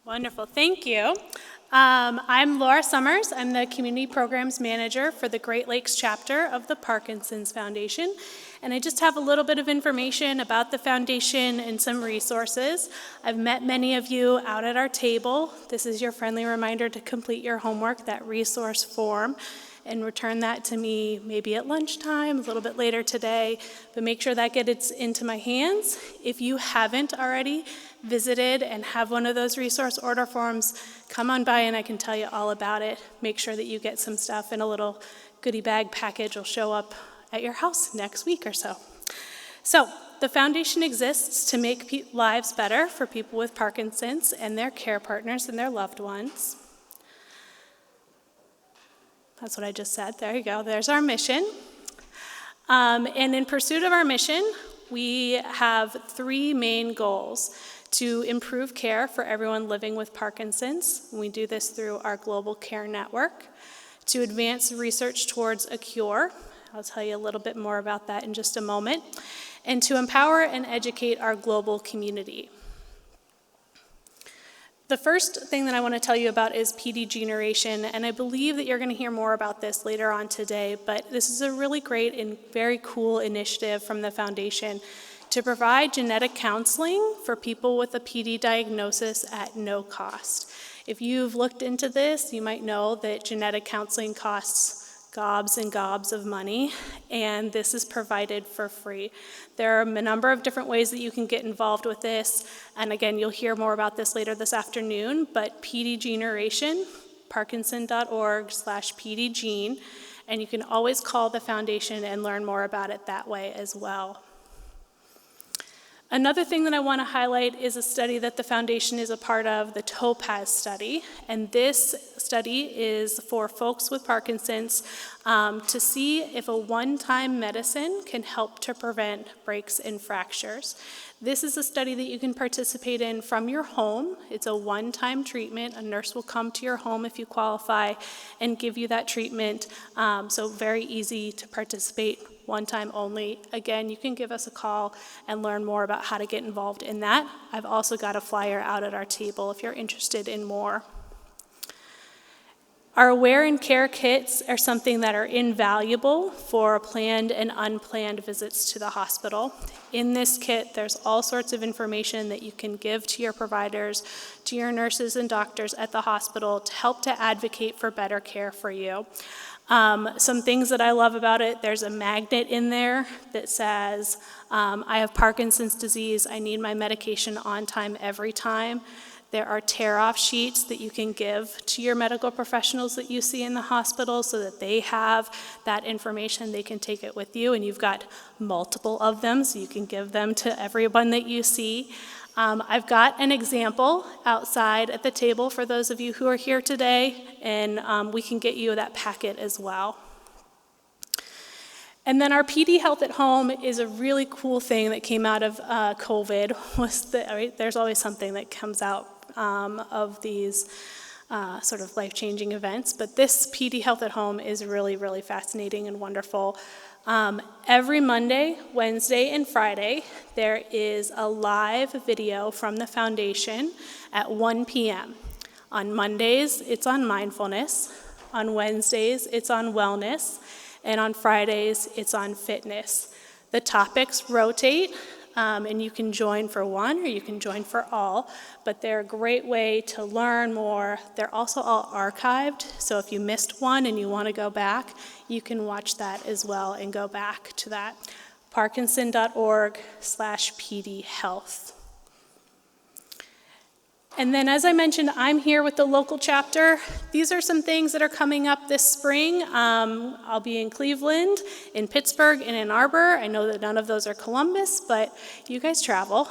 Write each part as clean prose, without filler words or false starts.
Wonderful, thank you. I'm Laura Summers. I'm the Community Programs Manager for the Great Lakes chapter of the Parkinson Foundation. And I just have a little bit of information about the foundation and some resources. I've met many of you out at our table. This is your friendly reminder to complete your homework, that resource form, and return that to me maybe at lunchtime, a little bit later today, but make sure that gets into my hands. If you haven't already visited and have one of those resource order forms, come on by and I can tell you all about it. Make sure that you get some stuff in a little goodie bag package. Will show up at your house next week or so. So the foundation exists to make lives better for people with Parkinson's and their care partners and their loved ones. That's what I just said. There you go. There's our mission. And in pursuit of our mission, we have three main goals: to improve care for everyone living with Parkinson's. We do this through our global care network. To advance research towards a cure. I'll tell you a little bit more about that in just a moment. And to empower and educate our global community. The first thing that I want to tell you about is PD generation, and I believe that you're going to hear more about this later on today, but this is a really great and very cool initiative from the foundation to provide genetic counseling for people with a PD diagnosis at no cost. If you've looked into this, you might know that genetic counseling costs gobs and gobs of money, and this is provided for free. There are a number of different ways that you can get involved with this, and again, you'll hear more about this later this afternoon, but PD generation, parkinson.org/PDGene, and you can always call the foundation and learn more about it that way as well. Another thing that I want to highlight is a study that the foundation is a part of, the TOPAZ study, and this study is for folks with Parkinson's to see if a one-time medicine can help to prevent breaks and fractures. This is a study that you can participate in from your home. It's a one-time treatment. A nurse will come to your home if you qualify and give you that treatment, so very easy to participate. One time only. Again, you can give us a call and learn more about how to get involved in that. I've also got a flyer out at our table if you're interested in more. Our Aware and Care kits are something that are invaluable for planned and unplanned visits to the hospital. In this kit, there's all sorts of information that you can give to your providers, to your nurses and doctors at the hospital to help to advocate for better care for you. Some things that I love about it, there's a magnet in there that says, I have Parkinson's disease, I need my medication on time every time. There are tear-off sheets that you can give to your medical professionals that you see in the hospital so that they have that information, they can take it with you, and you've got multiple of them, so you can give them to everyone that you see. I've got an example outside at the table for those of you who are here today, and we can get you that packet as well. And then our PD Health at Home is a really cool thing that came out of COVID. There's always something that comes out of these sort of life-changing events, but this PD Health at Home is really, really fascinating and wonderful. Every Monday, Wednesday, and Friday, there is a live video from the foundation at 1 p.m. On Mondays, it's on mindfulness. On Wednesdays, it's on wellness. And on Fridays, it's on fitness. The topics rotate, and you can join for one or you can join for all, but they're a great way to learn more. They're also all archived, so if you missed one and you want to go back, you can watch that as well and go back to that. Parkinson.org/PDHealth. And then, as I mentioned, I'm here with the local chapter. These are some things that are coming up this spring. I'll be in Cleveland, in Pittsburgh, and Ann Arbor. I know that none of those are Columbus, but you guys travel.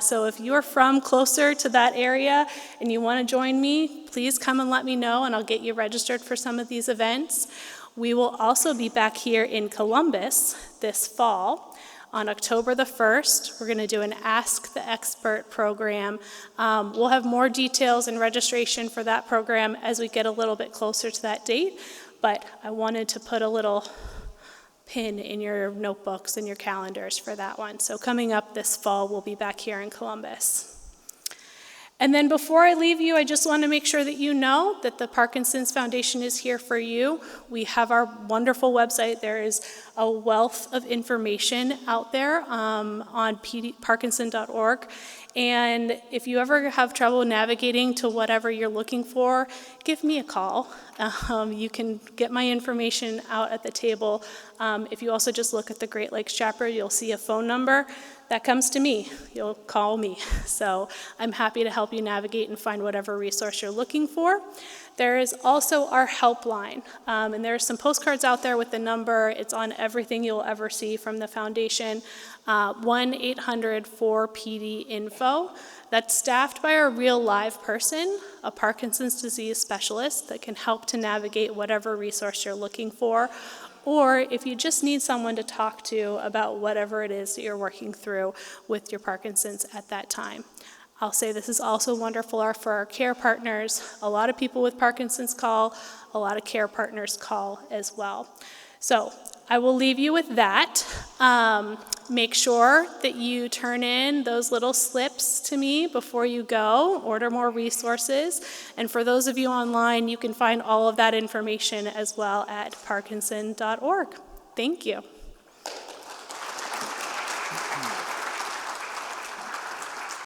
So if you're from closer to that area and you want to join me, please come and let me know, and I'll get you registered for some of these events. We will also be back here in Columbus this fall. On October the 1st, we're going to do an Ask the Expert program. We'll have more details and registration for that program as we get a little bit closer to that date, but I wanted to put a little pin in your notebooks and your calendars for that one. So coming up this fall, we'll be back here in Columbus. And then before I leave you, I just want to make sure that you know that the Parkinson's Foundation is here for you. We have our wonderful website. There is a wealth of information out there on parkinson.org. And if you ever have trouble navigating to whatever you're looking for, give me a call. You can get my information out at the table. If you also just look at the Great Lakes chapter, you'll see a phone number. That comes to me. You'll call me. So I'm happy to help you navigate and find whatever resource you're looking for. There is also our helpline, and there are some postcards out there with the number. It's on everything you'll ever see from the foundation, 1-800-4PD-INFO. That's staffed by a real live person, a Parkinson's disease specialist that can help to navigate whatever resource you're looking for, or if you just need someone to talk to about whatever it is that you're working through with your Parkinson's at that time. I'll say this is also wonderful for our care partners. A lot of people with Parkinson's call, a lot of care partners call as well. So I will leave you with that. Make sure that you turn in those little slips to me before you go. Order more resources. And for those of you online, you can find all of that information as well at parkinson.org. Thank you.